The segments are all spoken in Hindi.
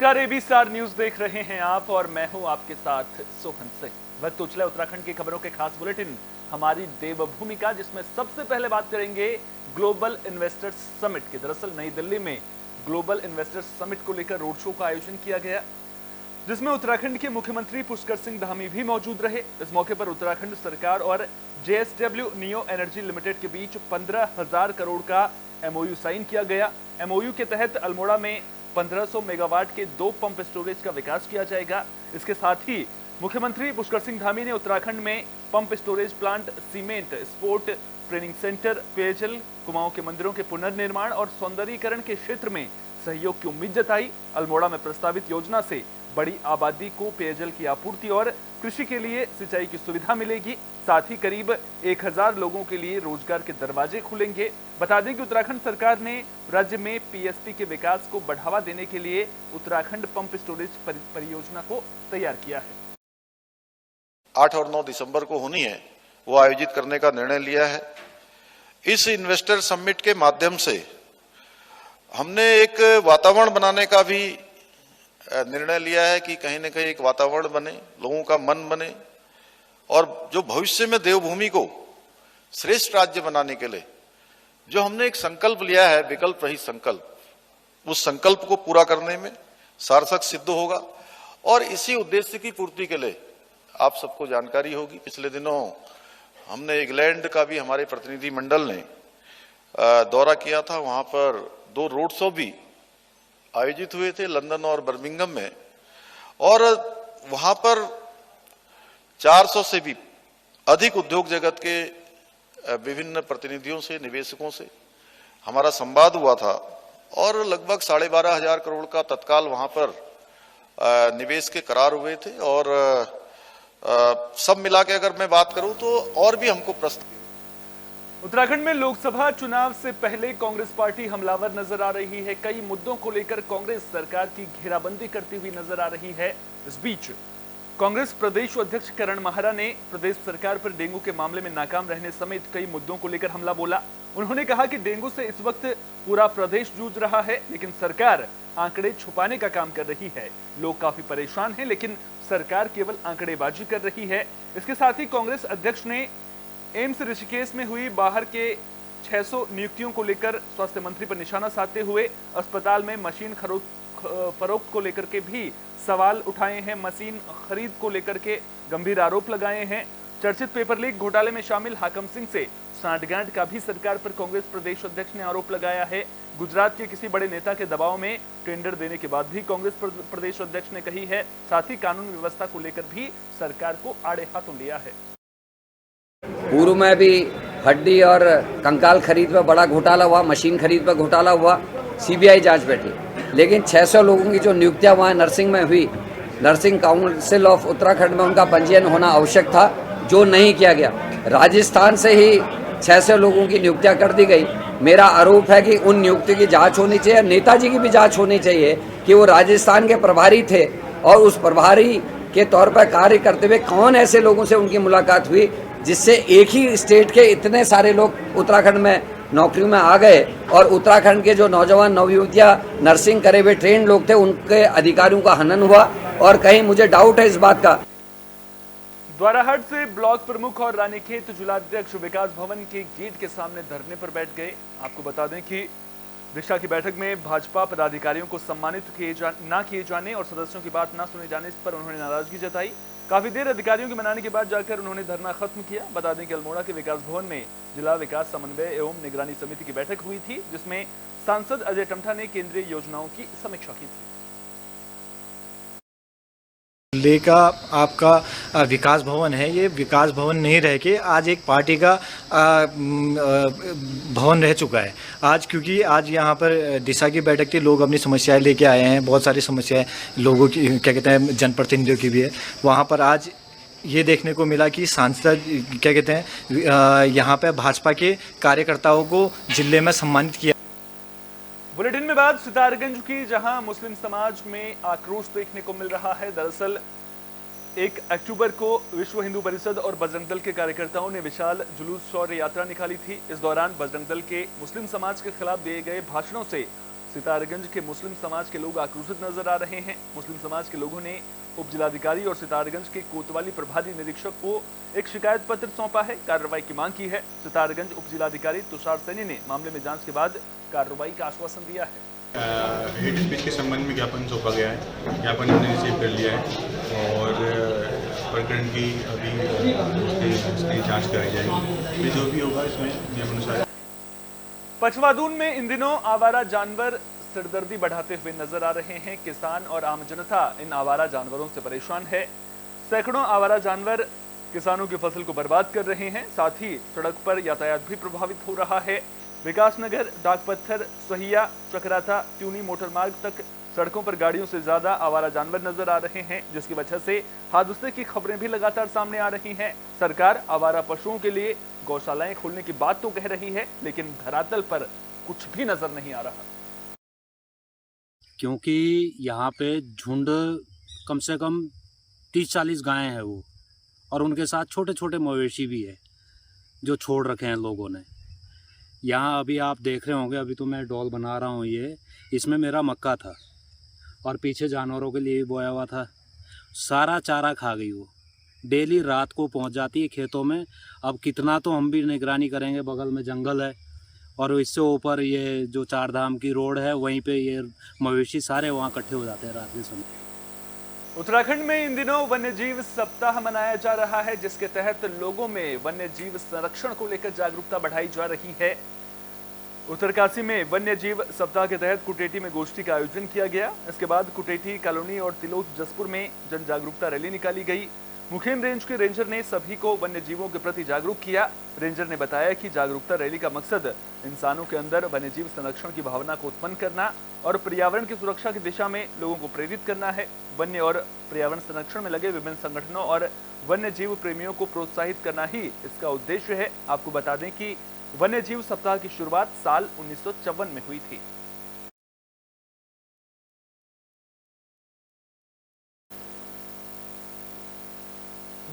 नमस्कार, एबी स्टार न्यूज देख रहे हैं आप और मैं हूं आपके साथ सोहन सिंह। वक्त उछला उत्तराखंड की खबरों के खास बुलेटिन हमारी देवभूमि का, जिसमें सबसे पहले बात करेंगे ग्लोबल इन्वेस्टर्स समिट की। दरअसल नई दिल्ली में ग्लोबल इन्वेस्टर्स समिट को लेकर रोड शो का आयोजन किया गया, जिसमें उत्तराखंड के मुख्यमंत्री पुष्कर सिंह धामी भी मौजूद रहे। इस मौके पर उत्तराखंड सरकार और JSW नियो एनर्जी लिमिटेड के बीच 15,000 करोड़ का MOU साइन किया गया। MOU के तहत अल्मोड़ा में 1500 मेगावाट के 2 पंप स्टोरेज का विकास किया जाएगा। इसके साथ ही मुख्यमंत्री पुष्कर सिंह धामी ने उत्तराखंड में pump storage plant, cement, sport training centre, पेयजल, कुमाऊं के मंदिरों के पुनर्निर्माण और सौंदर्यीकरण के क्षेत्र में सहयोग की उम्मीद जताई। अल्मोड़ा में प्रस्तावित योजना से बड़ी आबादी को पेयजल की आपूर्ति और कृषि के लिए सिंचाई की सुविधा मिलेगी। साथ ही करीब 1000 लोगों के लिए रोजगार के दरवाजे खुलेंगे। बता दें कि उत्तराखंड सरकार ने राज्य में PSP के विकास को बढ़ावा देने के लिए उत्तराखंड पंप स्टोरेज परियोजना को तैयार किया है। 8 और 9 दिसंबर को होनी है, वो आयोजित करने का निर्णय लिया है। इस इन्वेस्टर समिट के माध्यम से हमने एक वातावरण बनाने का भी निर्णय लिया है कि कहीं न कहीं एक वातावरण बने, लोगों का मन बने और जो भविष्य में देवभूमि को श्रेष्ठ राज्य बनाने के लिए जो हमने एक संकल्प लिया है, विकल्प रहित संकल्प, उस संकल्प को पूरा करने में सार्थक सिद्ध होगा। और इसी उद्देश्य की पूर्ति के लिए आप सबको जानकारी होगी, पिछले दिनों हमने इंग्लैंड का भी हमारे प्रतिनिधि मंडल ने दौरा किया था। वहां पर 2 रोड शो भी आयोजित हुए थे, लंदन और बर्मिंघम में, और वहां पर 400 से भी अधिक उद्योग जगत के विभिन्न प्रतिनिधियों से, निवेशकों से हमारा संवाद हुआ था और लगभग 12,500 करोड़ का तत्काल वहां पर निवेश के करार हुए थे। और सब मिला के अगर मैं बात करूं तो और भी हमको प्रस्तुत। उत्तराखंड में लोकसभा चुनाव से पहले कांग्रेस पार्टी हमलावर नजर आ रही है। कई मुद्दों को लेकर कांग्रेस सरकार की घेराबंदी करती हुई नजर आ रही है। इस बीच कांग्रेस प्रदेश अध्यक्ष करण माहरा ने प्रदेश सरकार पर डेंगू के मामले में नाकाम रहने समेत कई मुद्दों को लेकर हमला बोला। उन्होंने कहा कि डेंगू से इस वक्त पूरा प्रदेश जूझ रहा है, लेकिन सरकार आंकड़े छुपाने का काम कर रही है। लोग काफी परेशान हैं, लेकिन सरकार केवल आंकड़ेबाजी कर रही है। इसके साथ ही कांग्रेस अध्यक्ष ने एम्स ऋषिकेश में हुई बाहर के 600 नियुक्तियों को लेकर स्वास्थ्य मंत्री पर निशाना साधते हुए अस्पताल में मशीन फरोख्त को लेकर के भी सवाल उठाए हैं। मशीन खरीद को लेकर के गंभीर आरोप लगाए हैं। चर्चित पेपर लीक घोटाले में शामिल हाकम सिंह से सांठगांठ का भी सरकार पर कांग्रेस प्रदेश अध्यक्ष ने आरोप लगाया है। गुजरात के किसी बड़े नेता के दबाव में टेंडर देने के बाद भी कांग्रेस प्रदेश अध्यक्ष ने कही है। साथ ही कानून व्यवस्था को लेकर भी सरकार को आड़े हाथों लिया है। पूर्व में भी हड्डी और कंकाल खरीद पर बड़ा घोटाला हुआ, मशीन खरीद पर घोटाला हुआ, CBI जांच बैठी, लेकिन 600 लोगों की जो नियुक्तियां वहाँ नर्सिंग में हुई, नर्सिंग काउंसिल ऑफ उत्तराखंड में उनका पंजीयन होना आवश्यक था, जो नहीं किया गया। राजस्थान से ही 600 लोगों की नियुक्तियां कर दी गई। मेरा आरोप है कि उन नियुक्ति की जांच होनी चाहिए, नेताजी की भी जांच होनी चाहिए कि वो राजस्थान के प्रभारी थे और उस प्रभारी के तौर पर कार्य करते हुए कौन ऐसे लोगों से उनकी मुलाकात हुई जिससे एक ही स्टेट के इतने सारे लोग उत्तराखंड में नौकरी में आ गए और उत्तराखंड के जो नौजवान नवयुवतियां नर्सिंग करे हुए ट्रेंड लोग थे, उनके अधिकारियों का हनन हुआ। और कहीं मुझे डाउट है इस बात का। द्वाराहाट से ब्लॉक प्रमुख और रानीखेत जिलाध्यक्ष विकास भवन के गेट के सामने धरने पर बैठ गए। आपको बता दें कि दिशा की बैठक में भाजपा पदाधिकारियों को सम्मानित ना किए जाने और सदस्यों की बात ना सुने जाने पर उन्होंने नाराजगी जताई। काफी देर अधिकारियों के मनाने के बाद जाकर उन्होंने धरना खत्म किया। बता दें कि अल्मोड़ा के विकास भवन में जिला विकास समन्वय एवं निगरानी समिति की बैठक हुई थी, जिसमें सांसद अजय टमटा ने केंद्रीय योजनाओं की समीक्षा की थी। जिले का आपका विकास भवन है, ये विकास भवन नहीं रह के आज एक पार्टी का भवन रह चुका है आज, क्योंकि आज यहाँ पर दिशा की बैठक थी, लोग अपनी समस्याएं लेके आए हैं, बहुत सारी समस्याएं लोगों की, क्या कहते हैं, जनप्रतिनिधियों की भी है। वहाँ पर आज ये देखने को मिला कि सांसद, क्या कहते हैं, यहाँ पे भाजपा के कार्यकर्ताओं को जिले में सम्मानित किया। बुलेटिन में बात सितारगंज की, जहां मुस्लिम समाज में आक्रोश देखने को मिल रहा है। दरअसल 1 अक्टूबर को विश्व हिंदू परिषद और बजरंग दल के कार्यकर्ताओं ने विशाल जुलूस शौर्य यात्रा निकाली थी। इस दौरान बजरंग दल के मुस्लिम समाज के खिलाफ दिए गए भाषणों से सितारगंज के मुस्लिम समाज के लोग आक्रोशित नजर आ रहे हैं। मुस्लिम समाज के लोगों ने उप जिलाधिकारी और सितारगंज के कोतवाली प्रभारी निरीक्षक को एक शिकायत पत्र सौंपा है, कार्रवाई की मांग की है। सितारगंज उप जिलाधिकारी तुषार सैनी ने मामले में जांच के बाद कार्रवाई का आश्वासन दिया है। हेट स्पीच के संबंध में ज्ञापन सौंपा गया है, ज्ञापन हमने रिसीव कर लिया है और प्रकरण की अभी उसकी जांच कराई जाएगी। जो भी होगा इसमें नियमानुसार। पचवादून में इन दिनों आवारा जानवर सिरदर्दी बढ़ाते हुए नजर आ रहे हैं। किसान और आम जनता इन आवारा जानवरों से परेशान है। सैकड़ों आवारा जानवर किसानों की फसल को बर्बाद कर रहे हैं, साथ ही सड़क पर यातायात भी प्रभावित हो रहा है। विकासनगर, डाकपत्थर, सहिया, चक्राता, ट्यूनी मोटर मार्ग तक सड़कों पर गाड़ियों से ज्यादा आवारा जानवर नजर आ रहे हैं, जिसकी वजह से हादसे की खबरें भी लगातार सामने आ रही हैं। सरकार आवारा पशुओं के लिए गौशालाएं खोलने की बात तो कह रही है, लेकिन धरातल पर कुछ भी नजर नहीं आ रहा। क्योंकि यहाँ पे झुंड कम से कम 30-40 गायें हैं वो, और उनके साथ छोटे छोटे मवेशी भी है जो छोड़ रखे हैं लोगों ने। यहाँ अभी आप देख रहे होंगे, अभी तो मैं डॉल बना रहा हूँ, ये इसमें मेरा मक्का था और पीछे जानवरों के लिए बोया हुआ था। सारा चारा खा गई वो, डेली रात को पहुँच जाती है खेतों में। अब कितना तो हम भी निगरानी करेंगे, बगल में जंगल है और इससे ऊपर ये जो चार धाम की रोड है, वहीं पे ये मवेशी सारे वहाँ इकट्ठे हो जाते हैं रात के समय। उत्तराखंड में इन दिनों वन्यजीव सप्ताह मनाया जा रहा है, जिसके तहत लोगों में वन्यजीव संरक्षण को लेकर जागरूकता बढ़ाई जा रही है। उत्तरकाशी में वन्यजीव सप्ताह के तहत कुटेटी में गोष्ठी का आयोजन किया गया। इसके बाद कुटेटी कॉलोनी और तिलोथ जसपुर में जन जागरूकता रैली निकाली गई। मुखेम रेंज के रेंजर ने सभी को वन्यजीवों के प्रति जागरूक किया। रेंजर ने बताया कि जागरूकता रैली का मकसद इंसानों के अंदर वन्यजीव संरक्षण की भावना को उत्पन्न करना और पर्यावरण की सुरक्षा की दिशा में लोगों को प्रेरित करना है। वन्य और पर्यावरण संरक्षण में लगे विभिन्न संगठनों और वन्यजीव प्रेमियों को प्रोत्साहित करना ही इसका उद्देश्य है। आपको बता दें कि वन्यजीव सप्ताह की शुरुआत साल 1954 में हुई थी।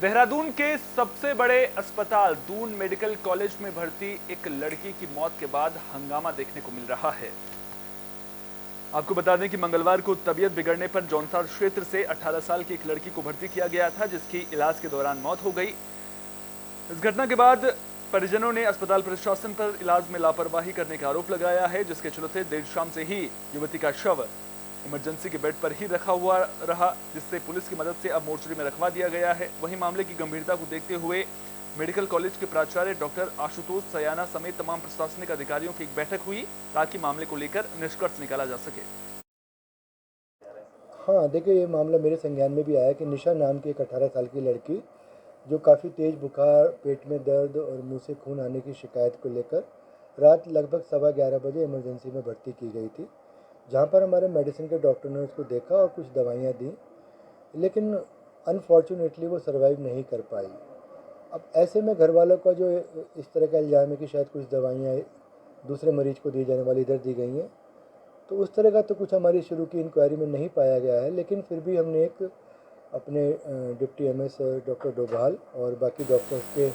देहरादून के सबसे बड़े अस्पताल दून मेडिकल कॉलेज में भर्ती एक लड़की की मौत के बाद हंगामा देखने को मिल रहा है। आपको बता दें कि मंगलवार को तबीयत बिगड़ने पर जौनसार क्षेत्र से 18 साल की एक लड़की को भर्ती किया गया था, जिसकी इलाज के दौरान मौत हो गई। इस घटना के बाद परिजनों ने अस्पताल प्रशासन पर इलाज में लापरवाही करने का आरोप लगाया है, जिसके चलते देर शाम से ही युवती का शव इमरजेंसी के बेड पर ही रखा हुआ रहा, जिससे पुलिस की मदद से अब मोर्चरी में रखवा दिया गया है। वहीं मामले की गंभीरता को देखते हुए मेडिकल कॉलेज के प्राचार्य डॉक्टर आशुतोष सयाना समेत तमाम प्रशासनिक अधिकारियों की एक बैठक हुई, ताकि मामले को लेकर निष्कर्ष निकाला जा सके। हाँ, देखिए, ये मामला मेरे संज्ञान में भी आया कि निशा नाम की एक 18 साल की लड़की जो काफ़ी तेज़ बुखार, पेट में दर्द और मुंह से खून आने की शिकायत को लेकर रात लगभग 11:15 बजे इमरजेंसी में भर्ती की गई थी, जहाँ पर हमारे मेडिसिन के डॉक्टर ने उसको देखा और कुछ दवाइयाँ दी, लेकिन अनफॉर्चुनेटली वो सर्वाइव नहीं कर पाई। अब ऐसे में घर वालों का जो इस तरह का इल्ज़ाम है कि शायद कुछ दवाइयाँ दूसरे मरीज को दी जाने वाली इधर दी गई हैं, तो उस तरह का तो कुछ हमारी शुरू की इंक्वायरी में नहीं पाया गया है। लेकिन फिर भी हमने एक अपने डिप्टी एमएस डॉक्टर डोभाल और बाकी डॉक्टर्स के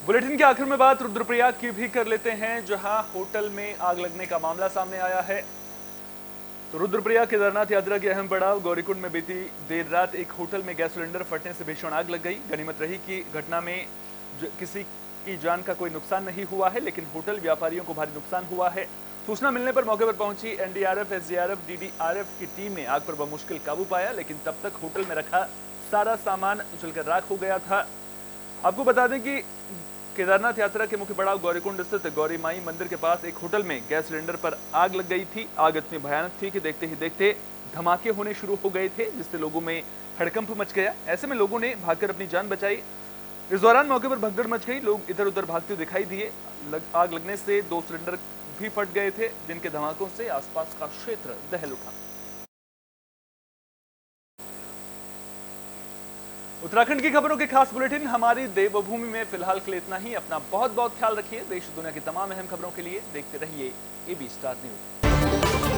बुलेटिन के आखिर में बात रुद्रप्रयाग की भी कर लेते हैं, जहां होटल में आग लगने का मामला सामने आया है। तो रुद्रप्रयाग केदारनाथ यात्रा के अहम पड़ाव गौरीकुंड में बीती देर रात एक होटल में गैस सिलेंडर फटने से भीषण आग लग गई। गनीमत रही कि घटना में किसी की जान का कोई नुकसान नहीं हुआ है, लेकिन होटल व्यापारियों को भारी नुकसान हुआ है। सूचना मिलने पर मौके पर पहुंची एनडीआरएफ, एसडीआरएफ, डीडीआरएफ की टीम ने आग पर बमुश्किल काबू पाया, लेकिन तब तक होटल में रखा सारा सामान जलकर राख हो गया था। आपको बता दें कि केदारनाथ यात्रा के मुख्य पड़ाव गौरीकुंड स्थित गौरी माई मंदिर के पास एक होटल में गैस सिलेंडर पर आग लग गई थी। आग इतनी भयानक थी कि देखते ही देखते धमाके होने शुरू हो गए थे, जिससे लोगों में हड़कंप मच गया। ऐसे में लोगों ने भागकर अपनी जान बचाई। इस दौरान मौके पर भगदड़ मच गई, लोग इधर उधर भागते दिखाई दिए। आग लगने से 2 सिलेंडर भी फट गए थे, जिनके धमाकों से आसपास का क्षेत्र दहल उठा। उत्तराखंड की खबरों के खास बुलेटिन हमारी देवभूमि में फिलहाल के लिए इतना ही। अपना बहुत बहुत ख्याल रखिए। देश दुनिया की तमाम अहम खबरों के लिए देखते रहिए AB स्टार न्यूज।